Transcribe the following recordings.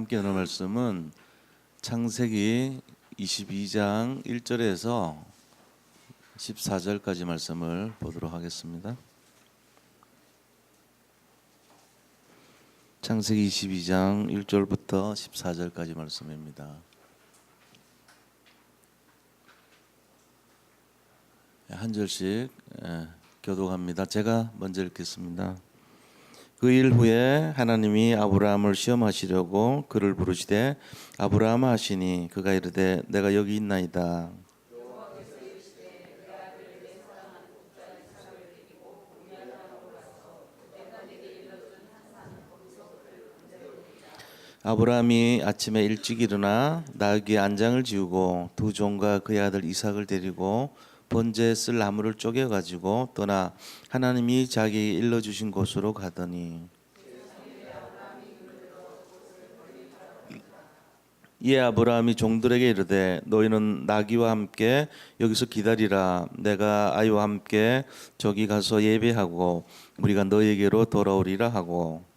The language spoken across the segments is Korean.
함께 나눌 말씀은 창세기 22장 1절에서 14절까지 말씀을 보도록 하겠습니다. 창세기 22장 1절부터 14절까지 말씀입니다. 한 절씩 교독합니다. 제가 먼저 읽겠습니다. 그 일 후에 하나님이 아브라함을 시험하시려고 그를 부르시되 아브라함아 하시니 그가 이르되 내가 여기 있나이다. 아브라함이 아침에 일찍 일어나 나귀의 안장을 지우고 두 종과 그의 아들 이삭을 데리고 번제에 쓸 나무를 쪼개 가지고 떠나 하나님이 자기에게 일러주신 곳으로 가더니 이에 아브라함이 종들에게 이르되 너희는 나귀와 함께 여기서 기다리라. 내가 아이와 함께 저기 가서 예배하고 우리가 너희에게로 돌아오리라 하고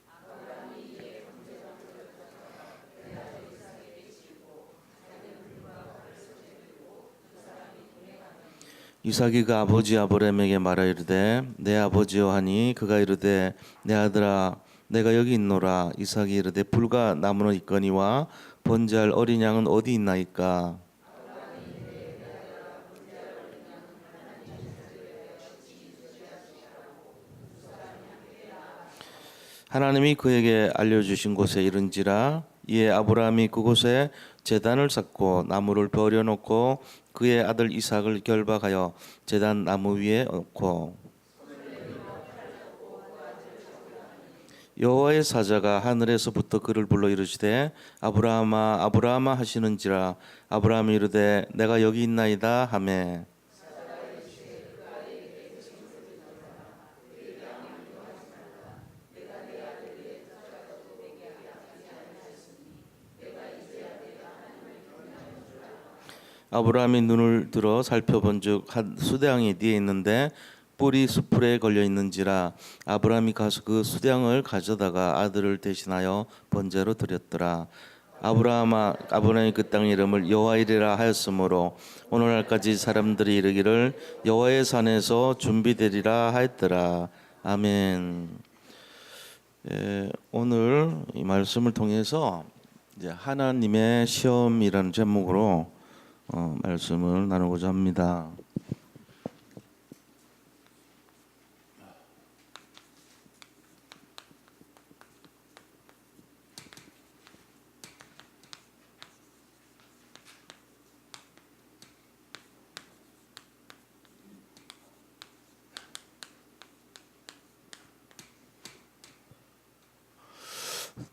이삭이 그 아버지 아브라함에게 말하 이르되 내 아버지여 하니 그가 이르되 내 아들아 내가 여기 있노라. 이삭이 이르되 불과 나무는 있거니와 번제할 어린 양은 어디 있나이까. 하나님이 그에게 알려주신 곳에 이른지라. 이에 아브라함이 그곳에 제단을 쌓고 나무를 버려놓고 그의 아들 이삭을 결박하여 제단 나무 위에 얹고 여호와의 사자가 하늘에서부터 그를 불러 이르시되 아브라함아 아브라함아 하시는지라. 아브라함이 이르되 내가 여기 있나이다 하매 아브라함이 눈을 들어 살펴본즉 한 수대양이 뒤에 있는데 뿔이 수풀에 걸려 있는지라. 아브라함이 가서 그 수대양을 가져다가 아들을 대신하여 번제로 드렸더라. 아브라함이 그 땅 이름을 여호와이리라 하였으므로 오늘날까지 사람들이 이르기를 여호와의 산에서 준비되리라 하였더라. 아멘. 오늘 이 말씀을 통해서 이제 하나님의 시험이라는 제목으로 말씀을 나누고자 합니다.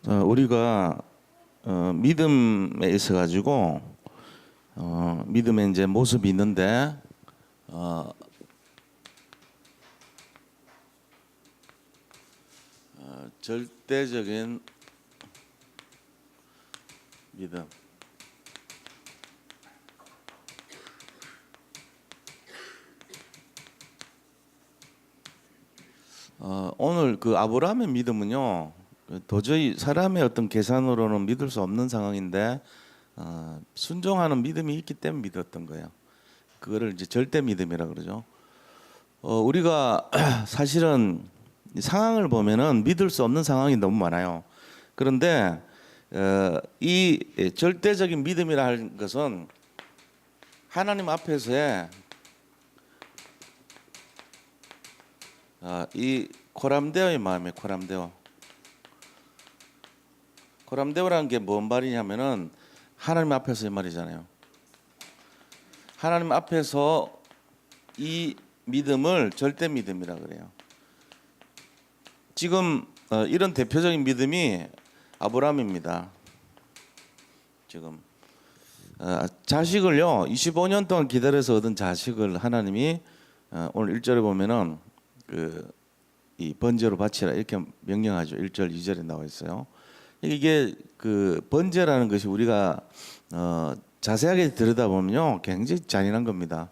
우리가 믿음에 있어 가지고 믿음의 이제 모습이 있는데 절대적인 믿음. 오늘 그 아브라함의 믿음은요, 도저히 사람의 어떤 계산으로는 믿을 수 없는 상황인데 순종하는 믿음이 있기 때문에 믿었던 거예요. 그거를 이제 절대 믿음이라 그러죠. 우리가 사실은 상황을 보면은 믿을 수 없는 상황이 너무 많아요. 그런데 이 절대적인 믿음이라 하는 것은 하나님 앞에서의 이 코람데오의 마음이에요. 코람데오라는 게 뭔 말이냐면은 하나님 앞에서의 말이잖아요. 하나님 앞에서 이 믿음을 절대 믿음이라 그래요. 지금 이런 대표적인 믿음이 아브라함입니다. 지금 자식을요 25년 동안 기다려서 얻은 자식을 하나님이 오늘 1절에 보면은 이 번제로 바치라 이렇게 명령하죠. 1절 2절에 나와 있어요. 이게 그 번제라는 것이 우리가 자세하게 들여다보면요 굉장히 잔인한 겁니다.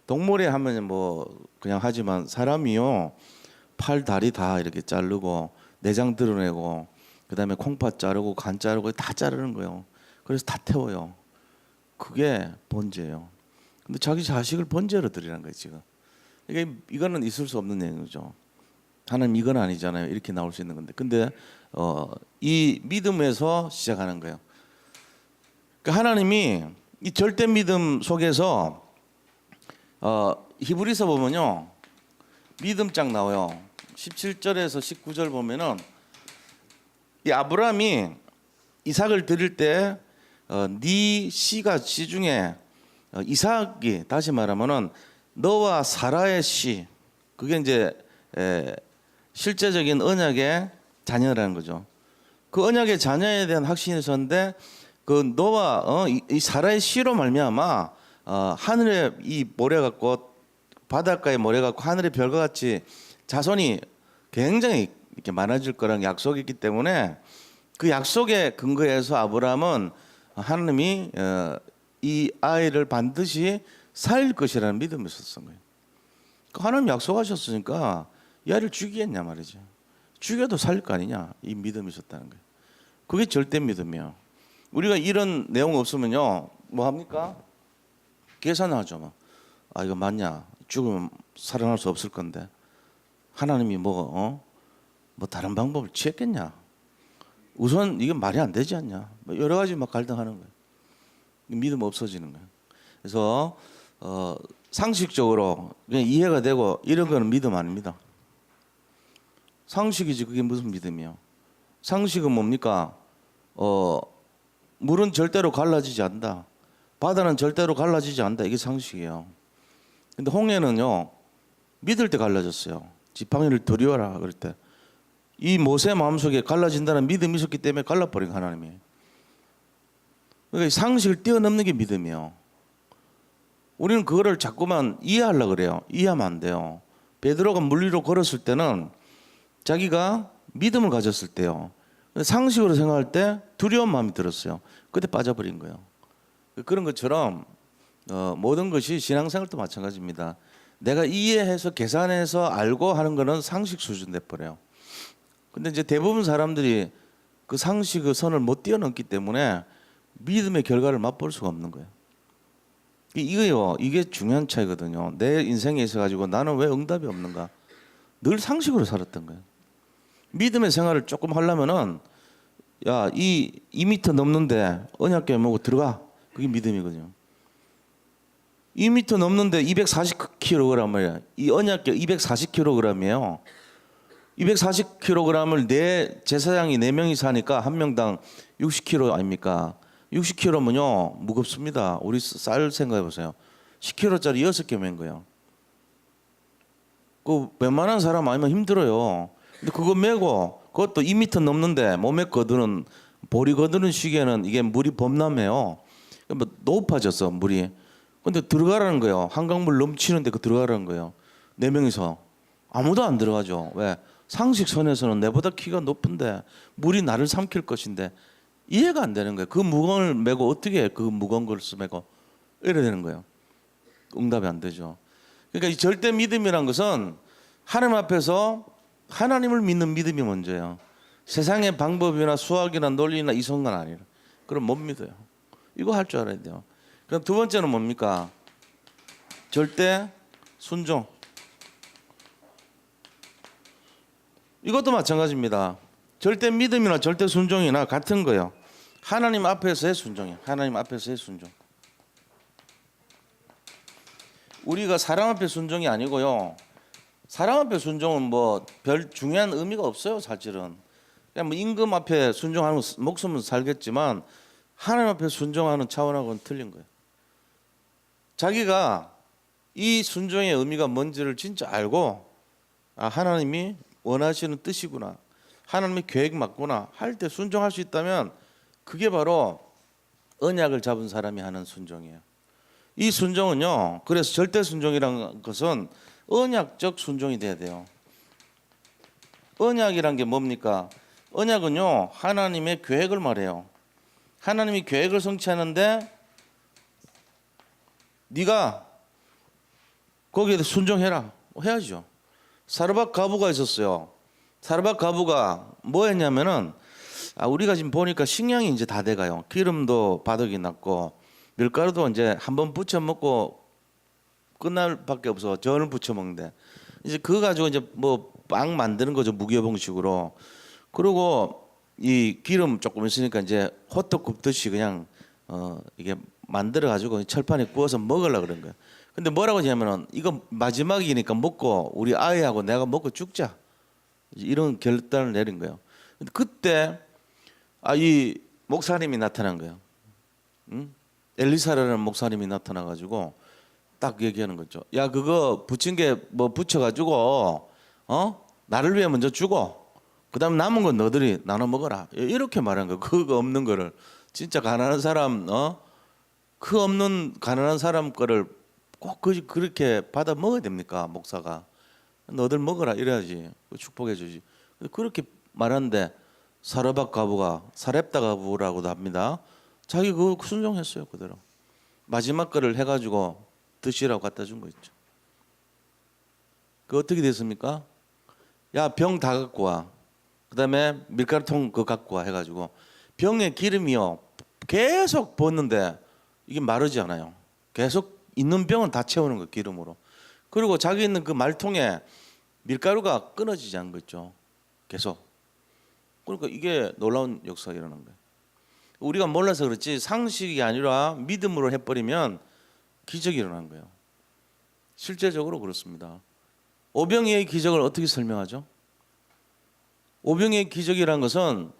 동물에 하면 뭐 그냥 하지만 사람이요 팔 다리 다 이렇게 자르고 내장 드러내고 그다음에 콩팥 자르고 간 자르고 다 자르는 거예요. 그래서 다 태워요. 그게 번제예요. 근데 자기 자식을 번제로 드리는 거예요 지금. 이거는 있을 수 없는 내용이죠. 하나님 이건 아니잖아요. 이렇게 나올 수 있는 건데. 근데 이 믿음에서 시작하는 거예요. 그러니까 하나님이 이 절대 믿음 속에서 히브리서 보면요. 믿음장 나와요. 17절에서 19절 보면은 이 아브라함이 이삭을 드릴 때 네 씨가 씨 중에 이삭이 다시 말하면은 너와 사라의 씨 그게 이제 실제적인 언약의 자녀라는 거죠. 그 언약의 자녀에 대한 확신이 있었는데 그 너와 이 사라의 씨로 말미암아 하늘의 이 모래 같고 바닷가의 모래 같고 하늘의 별과 같이 자손이 굉장히 이렇게 많아질 거라는 약속이 있기 때문에 그 약속에 근거해서 아브라함은 하나님이 이 아이를 반드시 살릴 것이라는 믿음이 있었던 거예요. 하나님 약속하셨으니까 이 아이를 죽이겠냐 말이죠. 죽여도 살릴 거 아니냐 이 믿음이 있었다는 거예요. 그게 절대 믿음이에요. 우리가 이런 내용 없으면요 뭐 합니까? 계산하죠. 뭐. 아 이거 맞냐? 죽으면 살아날 수 없을 건데 하나님이 뭐 다른 방법을 취했겠냐? 우선 이게 말이 안 되지 않냐? 뭐 여러 가지 막 갈등하는 거예요. 믿음 없어지는 거예요. 그래서 상식적으로 그냥 이해가 되고 이런 거는 믿음 아닙니다. 상식이지 그게 무슨 믿음이에요? 상식은 뭡니까? 물은 절대로 갈라지지 않는다. 바다는 절대로 갈라지지 않는다. 이게 상식이에요. 근데 홍해는요 믿을 때 갈라졌어요. 지팡이를 들이워라 그럴 때. 이 모세 마음속에 갈라진다는 믿음이 있었기 때문에 갈라버린 하나님이. 그러니까 상식을 뛰어넘는 게 믿음이에요. 우리는 그거를 자꾸만 이해하려고 그래요. 이해하면 안 돼요. 베드로가 물 위로 걸었을 때는 자기가 믿음을 가졌을 때요. 상식으로 생각할 때 두려운 마음이 들었어요. 그때 빠져버린 거예요. 그런 것처럼 모든 것이 신앙생활도 마찬가지입니다. 내가 이해해서 계산해서 알고 하는 거는 상식 수준 돼 버려요. 근데 이제 대부분 사람들이 그 상식의 선을 못 뛰어넘기 때문에 믿음의 결과를 맛볼 수가 없는 거예요. 이거요, 이게 중요한 차이거든요. 내 인생에 있어 가지고 나는 왜 응답이 없는가? 늘 상식으로 살았던 거예요. 믿음의 생활을 조금 하려면은 야, 2m 넘는데 언약궤 모고 들어가. 그게 믿음이거든요. 2m 넘는데 240kg 말이야. 이 언약궤 240kg이에요. 240kg을 내 제사장이 4명이 사니까 한 명당 60kg 아닙니까? 60kg면요 무겁습니다. 우리 쌀 생각해 보세요. 10kg짜리 6개 맨 거예요. 그 웬만한 사람 아니면 힘들어요. 근데 그거 메고 그것도 2m 넘는데 몸에 거드는 볼이 거드는 시기에는 이게 물이 범람해요. 뭐 높아졌어 물이. 근데 들어가라는 거예요. 한강물 넘치는데 그 들어가라는 거예요. 4명이서 아무도 안 들어가죠. 왜? 상식선에서는 내보다 키가 높은데 물이 나를 삼킬 것인데 이해가 안 되는 거예요. 그 무거운 걸 메고 어떻게 그 무거운 걸 메고 이래야 되는 거예요. 응답이 안 되죠. 그러니까 이 절대 믿음이란 것은 하나님 앞에서 하나님을 믿는 믿음이 먼저예요. 세상의 방법이나 수학이나 논리나 이성은 아니라. 그럼 못 믿어요. 이거 할 줄 알아야 돼요. 그럼 두 번째는 뭡니까? 절대 순종. 이것도 마찬가지입니다. 절대 믿음이나 절대 순종이나 같은 거예요. 하나님 앞에서의 순종이에요. 하나님 앞에서의 순종. 우리가 사람 앞에 순종이 아니고요. 사람 앞에 순종은 뭐 별 중요한 의미가 없어요. 사실은. 그냥 뭐 임금 앞에 순종하는 목숨은 살겠지만 하나님 앞에 순종하는 차원하고는 틀린 거예요. 자기가 이 순종의 의미가 뭔지를 진짜 알고 하나님이 원하시는 뜻이구나. 하나님의 계획 맞구나 할 때 순종할 수 있다면 그게 바로 언약을 잡은 사람이 하는 순종이에요. 이 순종은요. 그래서 절대 순종이라는 것은 언약적 순종이 돼야 돼요. 언약이란 게 뭡니까? 언약은요. 하나님의 계획을 말해요. 하나님이 계획을 성취하는데 네가 거기에 순종해라. 해야죠. 사르밧 가부가 있었어요. 사르밧 가부가 뭐 했냐면은 우리가 지금 보니까 식량이 이제 다 돼가요. 기름도 바닥이 났고 밀가루도 이제 한번 부쳐 먹고 끝날 밖에 없어. 전을 부쳐 먹는데 이제 그거 가지고 이제 뭐 빵 만드는 거죠, 무교봉식으로. 그리고 이 기름 조금 있으니까 이제 호떡 굽듯이 그냥 이게 만들어 가지고 철판에 구워서 먹으려고 그런 거야. 근데 뭐라고 하냐면은 이거 마지막이니까 먹고 우리 아이하고 내가 먹고 죽자, 이런 결단을 내린 거예요. 근데 그때 이 목사님이 나타난 거예요. 응? 엘리사라는 목사님이 나타나 가지고 딱 얘기하는 거죠. 야, 그거 부친 게 뭐 붙여 가지고 나를 위해 먼저 주고 그다음 남은 건 너들이 나눠 먹어라, 이렇게 말한 거예요. 그거 없는 거를 진짜 가난한 사람 그 없는 가난한 사람 거를 꼭 그렇게 받아 먹어야 됩니까? 목사가 너들 먹어라 이래야지 축복해 주지. 그렇게 말하는데 사르밧 과부가, 사렙다 과부라고도 합니다. 자기 그거 순종했어요. 그대로 마지막 거를 해가지고 드시라고 갖다 준 거 있죠. 그 어떻게 됐습니까? 야, 병 다 갖고 와. 그다음에 밀가루통 그거 갖고 와 해가지고 병에 기름이요 계속 붓는데 이게 마르지 않아요. 계속 있는 병은 다 채우는 거 기름으로. 그리고 자기 있는 그 말통에 밀가루가 끊어지지 않는 거 있죠. 계속. 그러니까 이게 놀라운 역사가 일어난 거예요. 우리가 몰라서 그렇지 상식이 아니라 믿음으로 해버리면 기적이 일어난 거예요. 실제적으로 그렇습니다. 오병이의 기적을 어떻게 설명하죠? 오병이의 기적이란 것은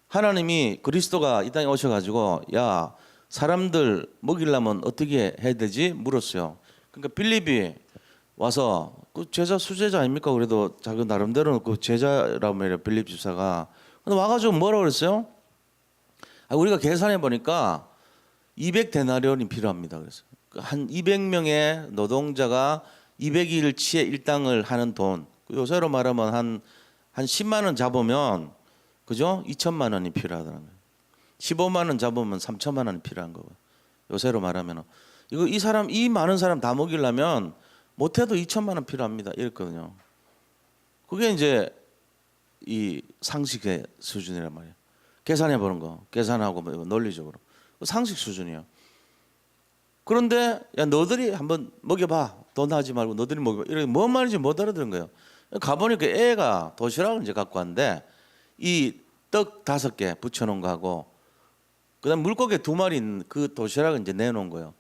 하나님이 그리스도가 이 땅에 오셔가지고 야, 사람들 먹이려면 어떻게 해야 되지? 물었어요. 그러니까 빌립이 와서 그 제자 수제자 아닙니까? 그래도 자기 나름대로 그 제자라고 말이에요. 빌립 집사가. 근데 와가지고 뭐라고 그랬어요? 우리가 계산해 보니까 200데나리온이 필요합니다. 그래서 한 200명의 노동자가 200일치의 일당을 하는 돈. 요새로 말하면 한 10만 원 잡으면 그죠? 2천만 원이 필요하다는 거예요. 15만 원 잡으면 3천만 원이 필요한 거고. 요새로 말하면 이 많은 사람 다 먹이려면 못해도 2천만 원 필요합니다. 이랬거든요. 그게 이제 이 상식의 수준이란 말이에요. 계산해 보는 거, 계산하고 논리적으로 상식 수준이에요. 그런데 야, 너들이 한번 먹여봐. 돈 하지 말고 너들이 먹여봐. 이렇게 뭔 말인지 못 알아들은 거예요. 가보니까 애가 도시락을 이제 갖고 왔는데 이 떡 5개 붙여놓은 거하고 그다음 물고기 2마리 있는 그 도시락을 이제 내놓은 거예요.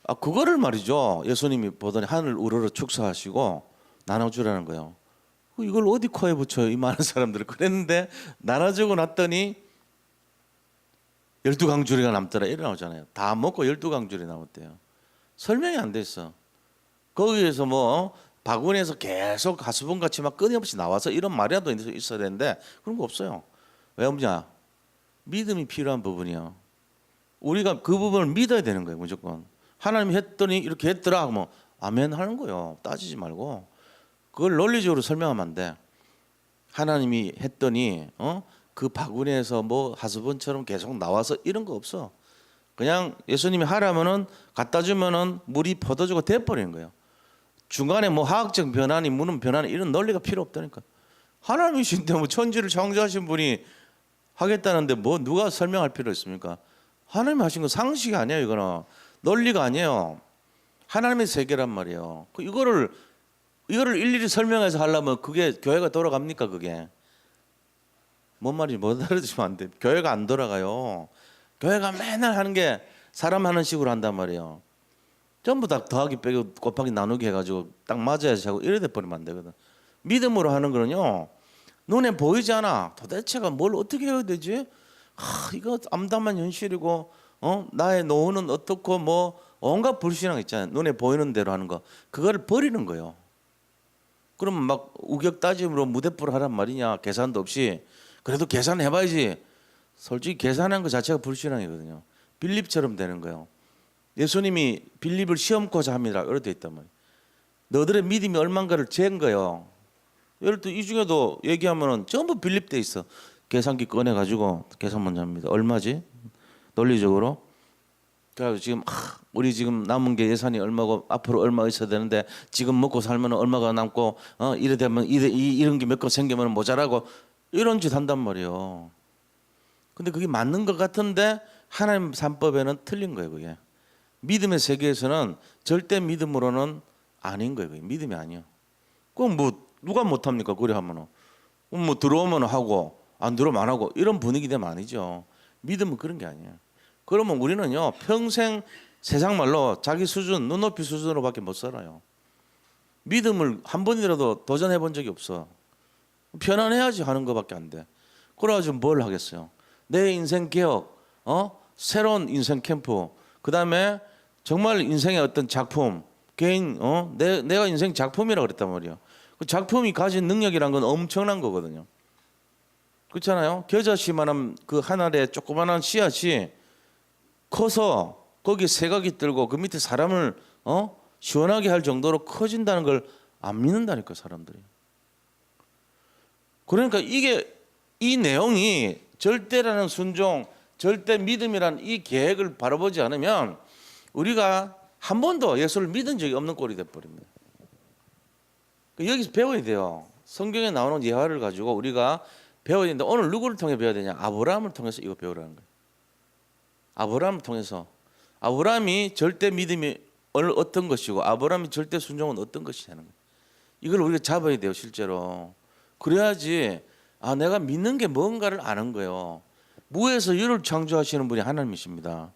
그거를 말이죠. 예수님이 보더니 하늘 우러러 축사하시고 나눠주라는 거예요. 이걸 어디 코에 붙여요, 이 많은 사람들을. 그랬는데 나눠주고 났더니 12강줄이가 남더라 이래 나오잖아요. 다 먹고 12강줄이 남았대요. 설명이 안 돼 있어. 거기에서 뭐 바구니에서 계속 하수분같이 막 끊임없이 나와서 이런 말이라도 있어야 되는데 그런 거 없어요. 왜 없냐? 믿음이 필요한 부분이요. 우리가 그 부분을 믿어야 되는 거예요. 무조건. 하나님이 했더니 이렇게 했더라 뭐 아멘 하는 거예요. 따지지 말고. 그걸 논리적으로 설명하면 안 돼. 하나님이 했더니 그 바구니에서 뭐 하수분처럼 계속 나와서 이런 거 없어. 그냥 예수님이 하라면은 갖다 주면은 물이 퍼져지고 돼버리는 거예요. 중간에 뭐 화학적 변화니 무는 변화니 이런 논리가 필요 없다니까. 하나님이신데 뭐 천지를 창조하신 분이 하겠다는데 뭐 누가 설명할 필요 있습니까? 하나님이 하신 건 상식이 아니에요. 이거는 논리가 아니에요. 하나님의 세계란 말이에요. 이거를 일일이 설명해서 하려면 그게 교회가 돌아갑니까? 그게 뭔 말인지 못 알아듣으면 안 돼. 교회가 안 돌아가요. 교회가 맨날 하는 게 사람 하는 식으로 한단 말이에요. 전부 다 더하기 빼기 곱하기 나누기 해가지고 딱 맞아야지 하고 이래 돼 버리면 안 되거든. 믿음으로 하는 거는요, 눈에 보이지 않아. 도대체가 뭘 어떻게 해야 되지? 이거 암담한 현실이고 나의 노후는 어떻고 뭐 온갖 불신앙 있잖아요. 눈에 보이는 대로 하는 거 그거를 버리는 거예요. 그러면 막 우격 따짐으로 무대뽀를 하란 말이냐? 계산도 없이. 그래도 계산해봐야지. 솔직히 계산한 것 자체가 불신앙이거든요. 빌립처럼 되는 거예요. 예수님이 빌립을 시험코자 합니다. 이렇게 돼 있단 말이에요. 너들의 믿음이 얼마인가를 잰 거예요. 예를 들어 이 중에도 얘기하면은 전부 빌립 돼 있어. 계산기 꺼내 가지고 계산 먼저 합니다. 얼마지? 논리적으로. 그래서 지금 우리 지금 남은 게 예산이 얼마고 앞으로 얼마 있어야 되는데 지금 먹고 살면 얼마가 남고 이래 되면 이런 게 몇 거 생기면 모자라고 이런 짓 한단 말이에요. 근데 그게 맞는 것 같은데 하나님 삼법에는 틀린 거예요. 그게 믿음의 세계에서는 절대 믿음으로는 아닌 거예요. 그게 믿음이 아니에요. 그럼 뭐 누가 못합니까? 그래 하면은 뭐 들어오면 하고 안 들어오면 안 하고 이런 분위기 되면 아니죠. 믿음은 그런 게 아니에요. 그러면 우리는요 평생 세상 말로 자기 수준 눈높이 수준으로밖에 못 살아요. 믿음을 한 번이라도 도전해 본 적이 없어. 편안해야지 하는 것밖에 안 돼. 그래가지고 뭘 하겠어요? 내 인생 개혁, 새로운 인생 캠프, 그 다음에 정말 인생의 어떤 작품, 개인, 내가 인생 작품이라 그랬단 말이야. 그 작품이 가진 능력이란 건 엄청난 거거든요. 그렇잖아요. 겨자씨만한 그 하늘에 조그만한 씨앗이 커서 거기 새각이 들고 그 밑에 사람을 시원하게 할 정도로 커진다는 걸 안 믿는다니까 사람들이. 그러니까 이게 이 내용이 절대라는 순종, 절대 믿음이라는 이 계획을 바라보지 않으면 우리가 한 번도 예수를 믿은 적이 없는 꼴이 돼버립니다. 여기서 배워야 돼요. 성경에 나오는 예화를 가지고 우리가 배워야 되는데 오늘 누구를 통해 배워야 되냐? 아브라함을 통해서 이거 배우라는 거예요. 아브라함을 통해서 아브라함이 절대 믿음이 어떤 것이고 아브라함이 절대 순종은 어떤 것이냐는 거예요. 이걸 우리가 잡아야 돼요, 실제로. 그래야지 내가 믿는 게 뭔가를 아는 거예요. 무에서 유를 창조하시는 분이 하나님이십니다.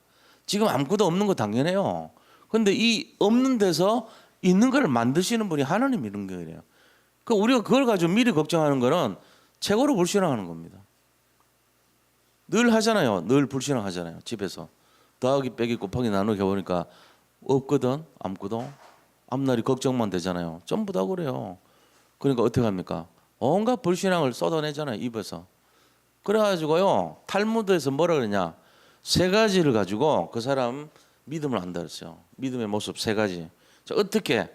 지금 아무것도 없는 거 당연해요. 그런데 이 없는 데서 있는 걸 만드시는 분이 하나님이는 거예요. 그 우리가 그걸 가지고 미리 걱정하는 거는 최고로 불신앙하는 겁니다. 늘 하잖아요. 늘 불신앙하잖아요. 집에서 더하기 빼기 곱하기 나누기 해보니까 없거든 아무것도. 앞날이 걱정만 되잖아요. 전부 다 그래요. 그러니까 어떻게 합니까? 온갖 불신앙을 쏟아내잖아요. 입에서. 그래가지고요 탈무드에서 뭐라 그러냐, 세 가지를 가지고 그 사람 믿음을 안다 그랬어요. 믿음의 모습 세 가지. 자, 어떻게?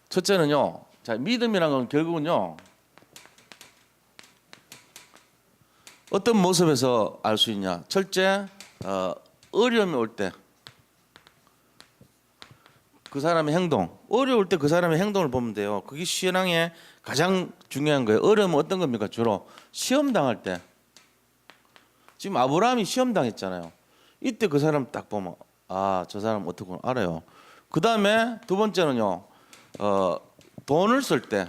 첫째는요, 자, 믿음이란 건 결국은요 어떤 모습에서 알 수 있냐? 첫째, 어려움이 올 때 그 사람의 행동, 어려울 때 그 사람의 행동을 보면 돼요. 그게 신앙의 가장 중요한 거예요. 어려움은 어떤 겁니까? 주로 시험 당할 때. 지금 아브라함이 시험 당했잖아요. 이때 그 사람 딱 보면 저 사람 어떻게 알아요. 그 다음에 두 번째는요, 돈을 쓸 때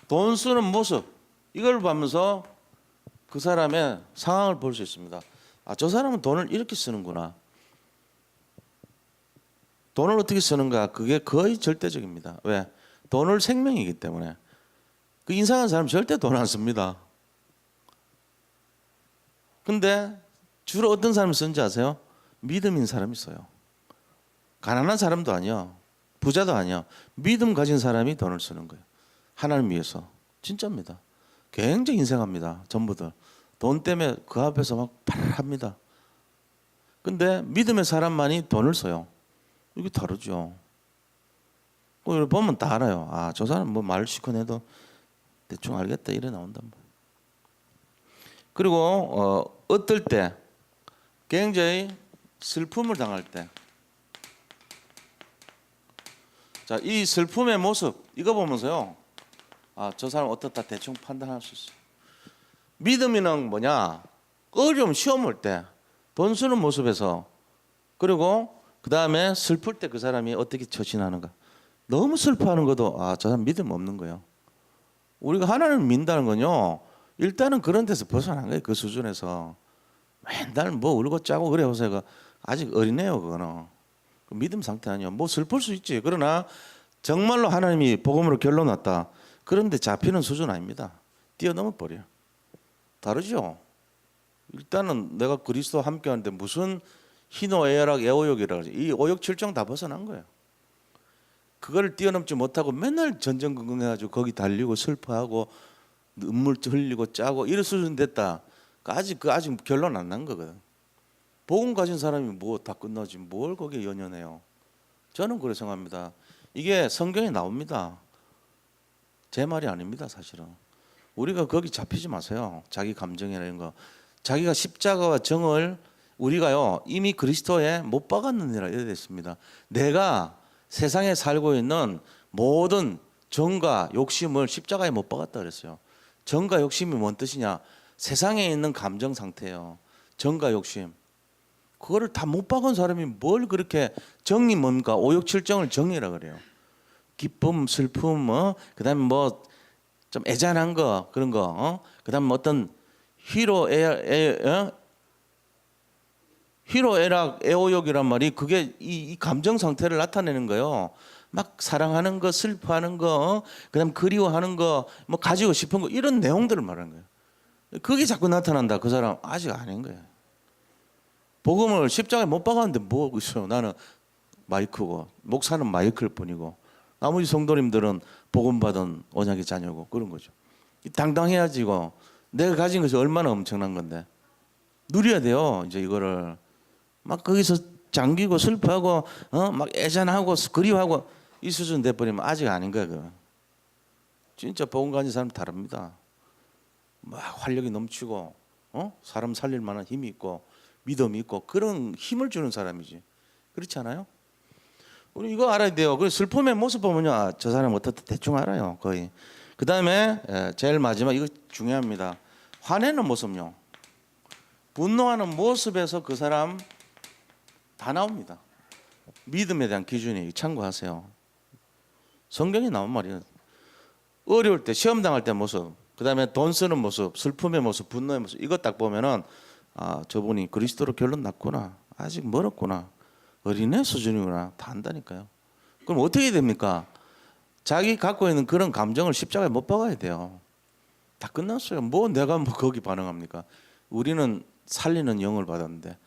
돈 쓰는 모습, 이걸 보면서 그 사람의 상황을 볼 수 있습니다. 저 사람은 돈을 이렇게 쓰는구나. 돈을 어떻게 쓰는가, 그게 거의 절대적입니다. 왜? 돈을 생명이기 때문에. 그 인상한 사람 절대 돈 안 씁니다. 근데 주로 어떤 사람이 쓰는지 아세요? 믿음인 사람이 써요. 가난한 사람도 아니야. 부자도 아니야. 믿음 가진 사람이 돈을 쓰는 거예요. 하나님 위해서. 진짜입니다. 굉장히 인생합니다. 전부들. 돈 때문에 그 앞에서 막 팔합니다. 근데 믿음의 사람만이 돈을 써요. 이게 다르죠. 보면 다 알아요. 저 사람 뭐 말 시커내도 대충 알겠다 이래 나온단 말이에요. 그리고 어떨 때 굉장히 슬픔을 당할 때, 자, 이 슬픔의 모습 이거 보면서요, 저 사람 어떻다 대충 판단할 수 있어요. 믿음이는 뭐냐? 어려움 시험 올 때 돈 쓰는 모습에서, 그리고 그 다음에 슬플 때 그 사람이 어떻게 처신하는가. 너무 슬퍼하는 것도 저 사람 믿음 없는 거예요. 우리가 하나님을 믿는다는 건요, 일단은 그런 데서 벗어난 거예요. 그 수준에서 맨날 뭐 울고 짜고 그래 보세요. 아직 어리네요. 그거는 믿음 상태 아니에요. 뭐 슬플 수 있지. 그러나 정말로 하나님이 복음으로 결론 났다, 그런데 잡히는 수준 아닙니다. 뛰어넘어 버려요. 다르죠. 일단은 내가 그리스도와 함께하는데 무슨 희노애락 애오욕이라고 하지. 이 오욕 칠정 다 벗어난 거예요. 그걸 뛰어넘지 못하고 맨날 전전긍긍해가지고 거기 달리고 슬퍼하고 눈물 흘리고 짜고 이런 수준 됐다. 아직 결론 안 난 거거든. 복음 가진 사람이 뭐 다 끝나지 뭘 거기에 연연해요. 저는 그렇게 생각합니다. 이게 성경에 나옵니다. 제 말이 아닙니다. 사실은 우리가 거기 잡히지 마세요. 자기 감정이나 이런 거. 자기가 십자가와 정을 우리가요 이미 그리스도에 못 박았느니라 이래 됐습니다. 내가 세상에 살고 있는 모든 정과 욕심을 십자가에 못 박았다 그랬어요. 정과 욕심이 뭔 뜻이냐? 세상에 있는 감정 상태예요. 정과 욕심. 그거를 다 못 박은 사람이 뭘 그렇게 정이 뭡니까? 오욕칠정을 정이라 그래요. 기쁨, 슬픔, 그다음에 뭐 좀 애잔한 거 그런 거, 그다음에 뭐 어떤 희로애락, 애오욕이란 말이 그게 이 감정 상태를 나타내는 거예요. 막 사랑하는 거, 슬퍼하는 거, 그다음 그리워하는 거, 뭐 가지고 싶은 거 이런 내용들을 말하는 거예요. 그게 자꾸 나타난다. 그 사람 아직 아닌 거예요. 복음을 십자가에 못 박았는데 뭐 있어요? 나는 마이크고 목사는 마이크일 뿐이고 나머지 성도님들은 복음 받은 언약의 자녀고 그런 거죠. 당당해야지 이거. 내가 가진 것이 얼마나 엄청난 건데 누려야 돼요. 이제 이거를 막 거기서 잠기고 슬퍼하고 막 애잔하고 그리워하고 이 수준 돼버리면 아직 아닌 거야. 그거. 진짜 복음 가진 사람 다릅니다. 막 활력이 넘치고 사람 살릴 만한 힘이 있고 믿음이 있고 그런 힘을 주는 사람이지. 그렇지 않아요? 우리 이거 알아야 돼요. 그 슬픔의 모습 보면요, 저 사람 어떻다 대충 알아요. 거의. 그 다음에 제일 마지막 이거 중요합니다. 화내는 모습요. 분노하는 모습에서 그 사람 다 나옵니다. 믿음에 대한 기준이 참고하세요. 성경에 나온 말이에요. 어려울 때 시험 당할 때 모습, 그 다음에 돈 쓰는 모습, 슬픔의 모습, 분노의 모습 이거 딱 보면은 저분이 그리스도로 결론 났구나. 아직 멀었구나. 어린애 수준이구나. 다 안다니까요. 그럼 어떻게 됩니까? 자기 갖고 있는 그런 감정을 십자가에 못 박아야 돼요. 다 끝났어요. 뭐 내가 뭐 거기 반응합니까? 우리는 살리는 영을 받았는데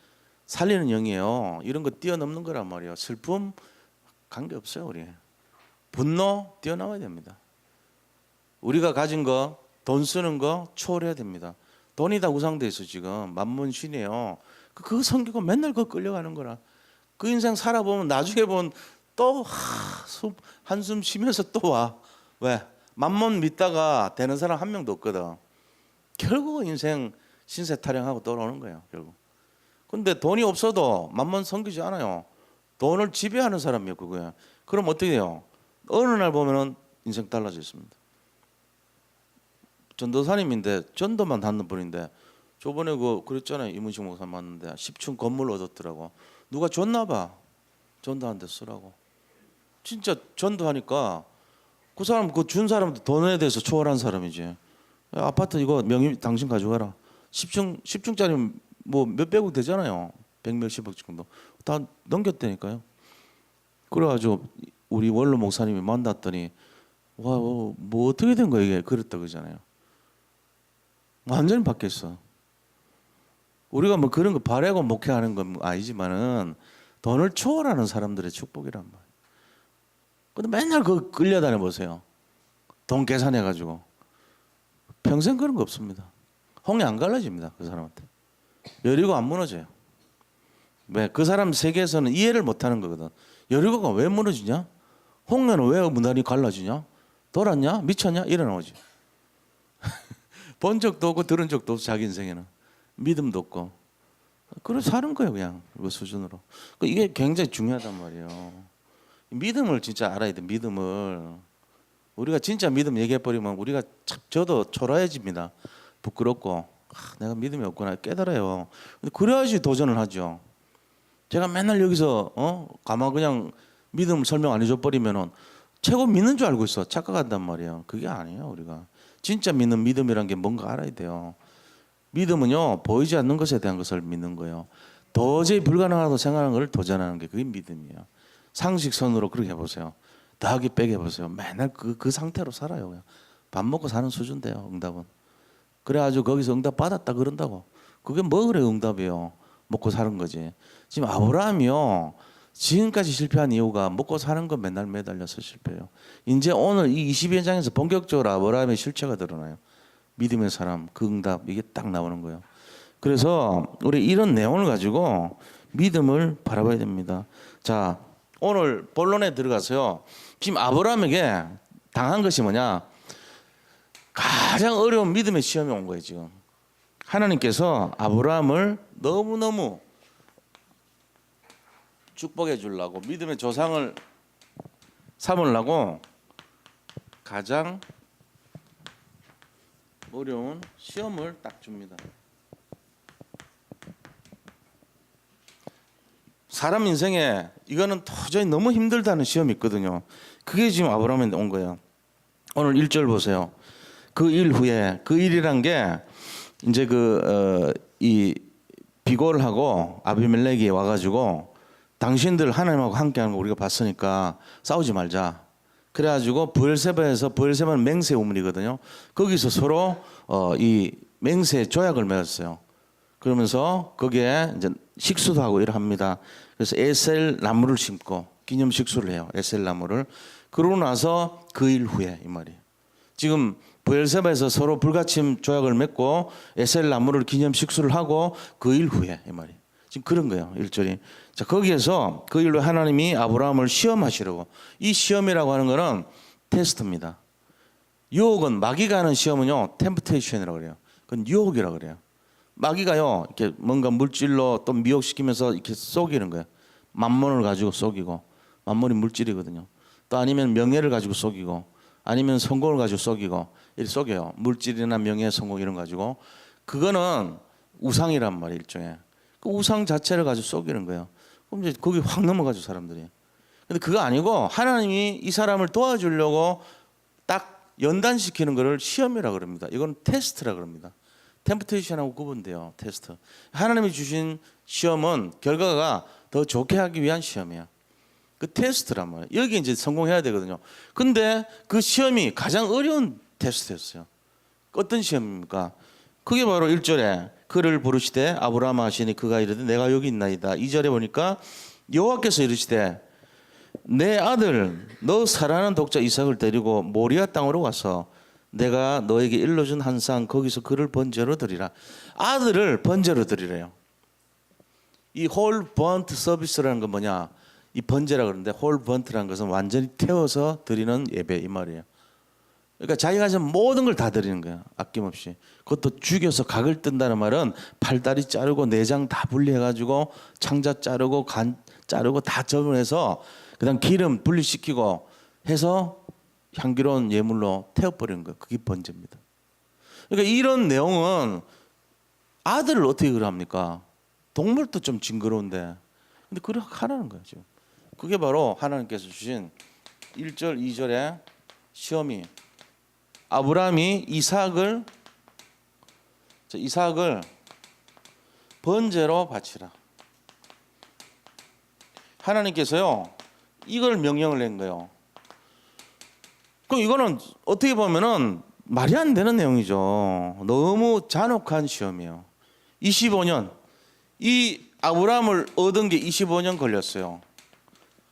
살리는 영이에요. 이런 거 뛰어넘는 거란 말이에요. 슬픔 관계없어요. 우리 분노 뛰어나와야 됩니다. 우리가 가진 거, 돈 쓰는 거 초월해야 됩니다. 돈이 다 우상돼 있어 지금. 만문신이에요. 그거 섬기고 맨날 그거 끌려가는 거라. 그 인생 살아보면 나중에 보면 또 한숨 쉬면서 또 와. 왜? 만문 믿다가 되는 사람 한 명도 없거든. 결국 인생 신세 타령하고 돌아오는 거예요. 결국. 근데 돈이 없어도 만문 섬기지 않아요. 돈을 지배하는 사람이에요. 그거야. 그럼 어떻게 돼요? 어느 날 보면은 인생 달라져 있습니다. 전도사님인데 전도만 하는 분인데 저번에 그랬잖아요. 이문식 목사 만났는데 10층 건물 얻었더라고. 누가 줬나 봐. 전도하는데 쓰라고. 진짜 전도하니까 그 사람 그 준 사람도 돈에 대해서 초월한 사람이지. 야, 아파트 이거 명의 당신 가져가라. 10층짜리 뭐 몇백억 되잖아요. 100몇십억 정도. 다 넘겼다니까요. 그래가지고 우리 원로 목사님이 만났더니 와, 뭐 어떻게 된 거야 이게 그랬다 그러잖아요. 완전히 바뀌었어. 우리가 뭐 그런 거 바라고 목회하는 건 아니지만은 돈을 초월하는 사람들의 축복이란 말이에요. 근데 맨날 그 끌려다녀 보세요. 돈 계산해 가지고 평생 그런 거 없습니다. 홍해 안 갈라집니다. 그 사람한테. 여리고 안 무너져요. 왜? 그 사람 세계에서는 이해를 못하는 거거든. 여리고가 왜 무너지냐? 홍해는 왜 문단이 갈라지냐? 돌았냐? 미쳤냐? 이래 나오지. 본 적도 없고 들은 적도 없어. 자기 인생에는 믿음도 없고 그래 사는 거예요. 그냥 그 수준으로. 이게 굉장히 중요하단 말이에요. 믿음을 진짜 알아야 돼. 믿음을 우리가 진짜 믿음 얘기해 버리면 우리가 저도 초라해집니다. 부끄럽고 내가 믿음이 없구나 깨달아요. 근데 그래야지 도전을 하죠. 제가 맨날 여기서 가만 그냥 믿음 설명 안 해줘 버리면은 최고 믿는 줄 알고 있어. 착각한단 말이에요. 그게 아니에요. 우리가 진짜 믿는 믿음이란 게 뭔가 알아야 돼요. 믿음은요 보이지 않는 것에 대한 것을 믿는 거예요. 도저히 불가능하다고 생각하는 걸 도전하는 게 그게 믿음이에요. 상식선으로 그렇게 해보세요. 더하기 빼기 해보세요. 맨날 그 상태로 살아요. 그냥. 밥 먹고 사는 수준 돼요. 응답은. 그래가지고 거기서 응답 받았다 그런다고. 그게 뭐 그래 응답이에요. 먹고 사는 거지. 지금 아브라함이요. 지금까지 실패한 이유가 먹고 사는 거 맨날 매달려서 실패해요. 이제 오늘 이 22장에서 본격적으로 아브라함의 실체가 드러나요. 믿음의 사람, 그 응답 이게 딱 나오는 거예요. 그래서 우리 이런 내용을 가지고 믿음을 바라봐야 됩니다. 자, 오늘 본론에 들어가서요. 지금 아브라함에게 당한 것이 뭐냐? 가장 어려운 믿음의 시험이 온 거예요. 지금 하나님께서 아브라함을 너무너무 축복해 주려고 믿음의 조상을 삼으려고 가장 어려운 시험을 딱 줍니다. 사람 인생에 이거는 도저히 너무 힘들다는 시험이 있거든요. 그게 지금 아브라함한테 온 거예요. 오늘 1절 보세요. 그 일 후에, 그 일이란 게 이제 이 비골하고 아비멜렉이 와가지고 당신들 하나님하고 함께하는 거 우리가 봤으니까 싸우지 말자. 그래가지고 브엘세바는 맹세 우물이거든요. 거기서 서로 이 맹세 조약을 맺었어요. 그러면서 거기에 이제 식수도 하고 이러합니다. 그래서 에셀 나무를 심고 기념 식수를 해요. 에셀 나무를. 그러고 나서 그 일 후에 이 말이에요. 지금 브엘세바에서 서로 불가침 조약을 맺고 에셀 나무를 기념 식수를 하고 그 일 후에 이 말이에요. 지금 그런 거예요. 1절이. 자, 거기에서 그 일로 하나님이 아브라함을 시험하시려고. 이 시험이라고 하는 거는 테스트입니다. 유혹은 마귀가 하는 시험은요, 템프테이션이라고 그래요. 그건 유혹이라고 그래요. 마귀가요, 이렇게 뭔가 물질로 또 미혹시키면서 이렇게 속이는 거예요. 만몬을 가지고 속이고, 만몬이 물질이거든요. 또 아니면 명예를 가지고 속이고, 아니면 성공을 가지고 속이고, 이렇게 속여요. 물질이나 명예, 성공 이런 거 가지고. 그거는 우상이란 말이에요, 일종의. 그 우상 자체를 가지고 속이는 거예요. 그럼 이제 거기 확 넘어가죠, 사람들이. 근데 그거 아니고 하나님이 이 사람을 도와주려고 딱 연단시키는 거를 시험이라고 그럽니다. 이건 테스트라고 그럽니다. 템프테이션하고 구분돼요, 테스트. 하나님이 주신 시험은 결과가 더 좋게 하기 위한 시험이에요. 그 테스트란 말이에요. 여기 이제 성공해야 되거든요. 근데 그 시험이 가장 어려운 테스트였어요. 어떤 시험입니까? 그게 바로 1절에 그를 부르시되 아브라함 하시니 그가 이르되 내가 여기 있나이다. 2절에 보니까 여호와께서 이르시되 내 아들 너 사랑하는 독자 이삭을 데리고 모리아 땅으로 가서 내가 너에게 일러준 한 상 거기서 그를 번제로 드리라. 아들을 번제로 드리래요. 이 홀 번트 서비스라는 건 뭐냐? 이 번제라 그러는데 홀 번트라는 것은 완전히 태워서 드리는 예배 이 말이에요. 그러니까 자기가 지금 모든 걸 다 드리는 거야. 아낌없이. 그것도 죽여서 각을 뜬다는 말은 팔다리 자르고 내장 다 분리해가지고 창자 자르고 간 자르고 다 접어내서 그다음 기름 분리시키고 해서 향기로운 예물로 태워버리는 거예요. 그게 번제입니다. 그러니까 이런 내용은 아들을 어떻게 그러합니까? 동물도 좀 징그러운데 근데 그렇게 하라는 거예요. 지금. 그게 바로 하나님께서 주신 1절 2절의 시험이 아브라함이 이삭을 번제로 바치라. 하나님께서요 이걸 명령을 낸 거예요. 그럼 이거는 어떻게 보면은 말이 안 되는 내용이죠. 너무 잔혹한 시험이에요. 25년 이 아브라함을 얻은 게 25년 걸렸어요.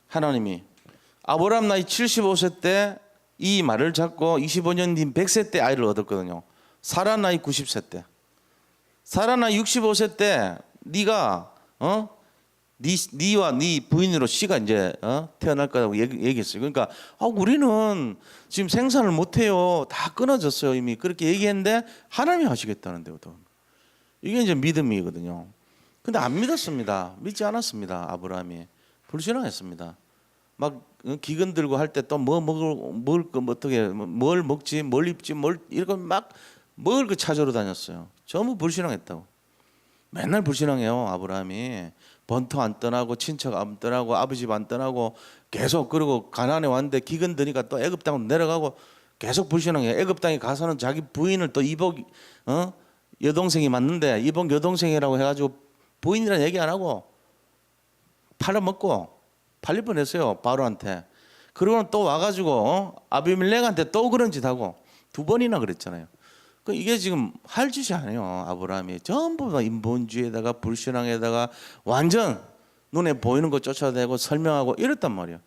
하나님이 아브라함 나이 75세 때 이 말을 잡고 25년 뒤 100세 때 아이를 얻었거든요. 사라 나이 90세 때. 사라 나이 65세 때 네가 니와 네 부인으로 씨가 이제 태어날 거라고 얘기했어요. 그러니까 우리는 지금 생산을 못 해요. 다 끊어졌어요. 이미 그렇게 얘기했는데 하나님이 하시겠다는데요. 이게 이제 믿음이거든요. 근데 안 믿었습니다. 믿지 않았습니다. 아브라함이 불신앙했습니다. 막 기근 들고 할 때 또 뭐 먹을 거 어떻게 뭘 먹지 뭘 입지 뭘 이런 막 먹을 거 찾으러 다녔어요. 전부 불신앙했다고. 맨날 불신앙해요. 아브라함이 번터 안 떠나고 친척 안 떠나고 아버지 집 안 떠나고 계속 그러고 가나안에 왔는데 기근 드니까 또 애굽 땅으로 내려가고 계속 불신앙해요. 애굽 땅에 가서는 자기 부인을 또 이복 여동생이 맞는데 이복 여동생이라고 해가지고 부인이라는 얘기 안 하고 팔아먹고 팔릴 뻔했어요. 바로한테. 그러고는 또 와가지고 아비멜렉한테 또 그런 짓 하고 2번이나 그랬잖아요. 이게 지금 할 짓이 아니에요. 아브라함이 전부 다 인본주의에다가 불신앙에다가 완전 눈에 보이는 거 쫓아대고 설명하고 이랬단 말이에요.